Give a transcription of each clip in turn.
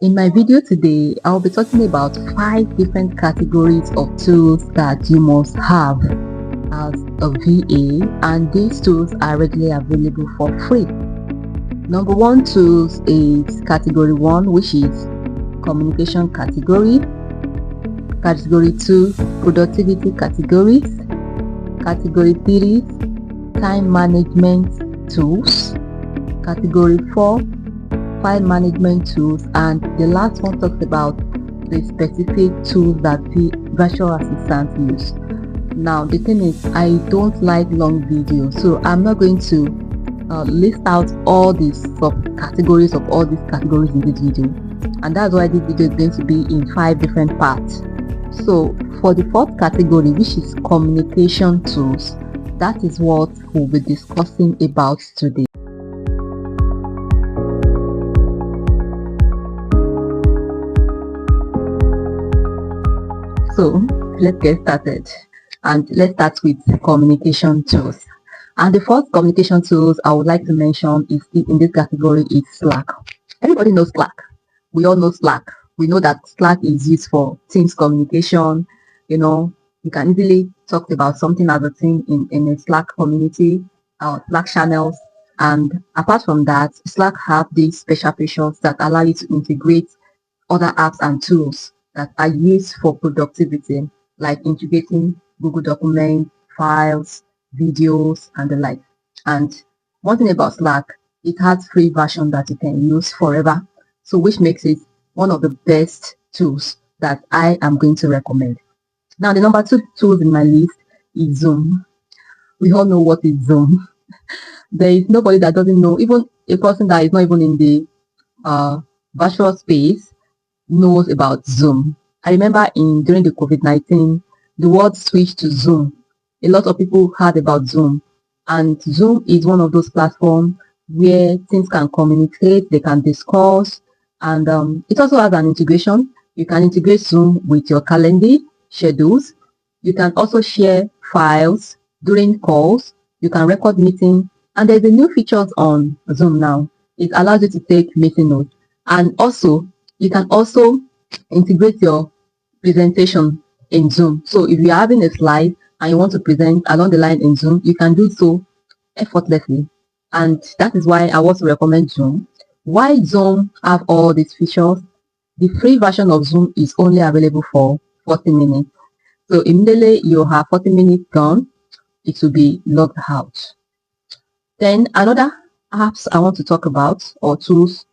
In my video today, I'll be talking about 5 different categories of tools that you must have as a VA, and these tools are readily available for free. Number 1 tools is category 1, which is communication category. Category 2, productivity categories. Category 3, time management tools. Category 4, file management tools, and the last one talks about the specific tools that the virtual assistants use. Now the thing is, I don't like long videos, so I'm not going to list out all these subcategories of all these categories in this video, and that's why this video is going to be in 5 different parts. So for the 4th category, which is communication tools, that is what we'll be discussing about today. So let's get started, and let's start with communication tools. And the first communication tools I would like to mention is in this category is Slack. Everybody knows Slack. We all know Slack. We know that Slack is used for Teams communication. You can easily talk about something as a team in a Slack community or Slack channels. And apart from that, Slack have these special features that allow you to integrate other apps and tools that are used for productivity, like integrating Google Documents, files, videos, and the like. And one thing about Slack, it has free version that you can use forever, so which makes it one of the best tools that I am going to recommend. Now, the number 2 tools in my list is Zoom. We all know what is Zoom. There is nobody that doesn't know, even a person that is not even in the virtual space knows about Zoom. I remember during the COVID-19, the world switched to Zoom. A lot of people heard about Zoom, and Zoom is one of those platforms where teams can communicate, they can discuss, and it also has an integration. You can integrate Zoom with your calendar schedules. You can also share files during calls. You can record meetings, and there's a new features on Zoom now. It allows you to take meeting notes, and also you can also integrate your presentation in Zoom. So if you're having a slide and you want to present along the line in Zoom, you can do so effortlessly. And that is why I want to recommend Zoom. Why Zoom have all these features? The free version of Zoom is only available for 40 minutes. So immediately you have 40 minutes gone, it will be logged out. Then another apps I want to talk about, or tools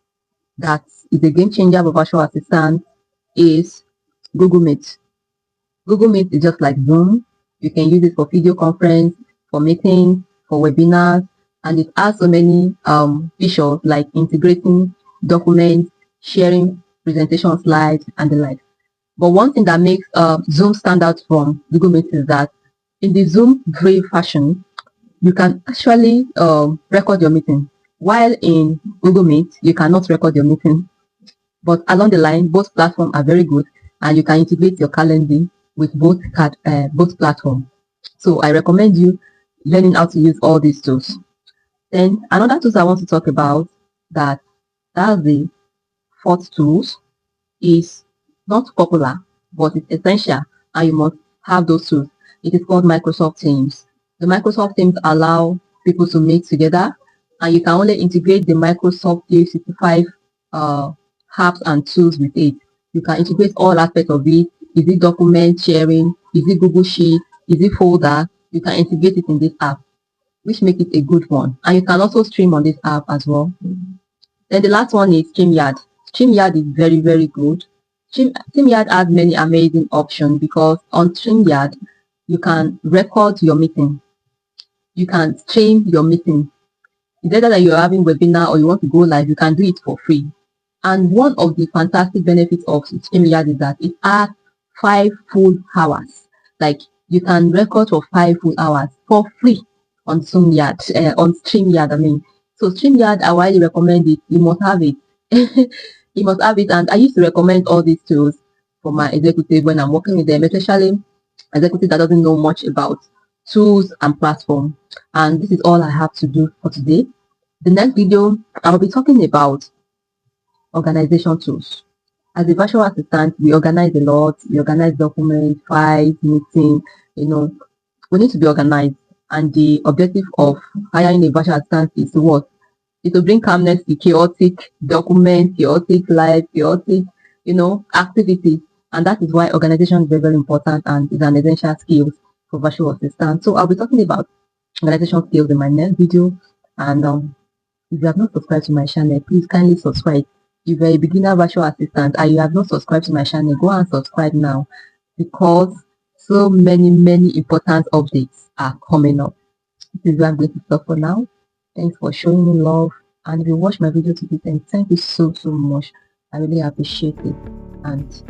that is a game changer for virtual assistant, is Google Meet. Google Meet is just like Zoom. You can use it for video conference, for meetings, for webinars, and it has so many features like integrating documents, sharing presentation slides, and the like. But one thing that makes Zoom stand out from Google Meet is that in the Zoom free fashion, you can actually record your meeting. While in Google Meet, you cannot record your meeting. But along the line, both platforms are very good, and you can integrate your calendar with both platforms. So I recommend you learning how to use all these tools. Then another tools I want to talk about that's the 4th tools is not popular, but it's essential, and you must have those tools. It is called Microsoft Teams. The Microsoft Teams allow people to meet together, and you can only integrate the Microsoft 365 apps and tools with it. You can integrate all aspects of it. Is it document sharing? Is it Google Sheet? Is it folder? You can integrate it in this app, which makes it a good one. And you can also stream on this app as well. Then the last one is StreamYard. StreamYard is very, very good. StreamYard has many amazing options, because on StreamYard, you can record your meeting. You can stream your meeting. It's either that you're having webinar or you want to go live, you can do it for free. And one of the fantastic benefits of StreamYard is that it has 5 full hours. Like, you can record for 5 full hours for free on StreamYard. I mean, so StreamYard, I highly recommend it. You must have it. You must have it. And I used to recommend all these tools for my executive when I'm working with them, especially executive that doesn't know much about tools and platform. And this is all I have to do for today. The next video, I'll be talking about organization tools. As a virtual assistant, we organize a lot, we organize documents, files, meetings, you know, we need to be organized. And the objective of hiring a virtual assistant is to what? Is to bring calmness to chaotic documents, chaotic life, chaotic, activities. And that is why organization is very, very important and is an essential skill for virtual assistant. So I'll be talking about organization skills in my next video. And if you have not subscribed to my channel, please kindly subscribe. If you're a beginner virtual assistant and you have not subscribed to my channel, go and subscribe now because so many important updates are coming up. This is where I'm going to stop for now. Thanks for showing me love. And if you watch my video to this end, thank you so much. I really appreciate it. And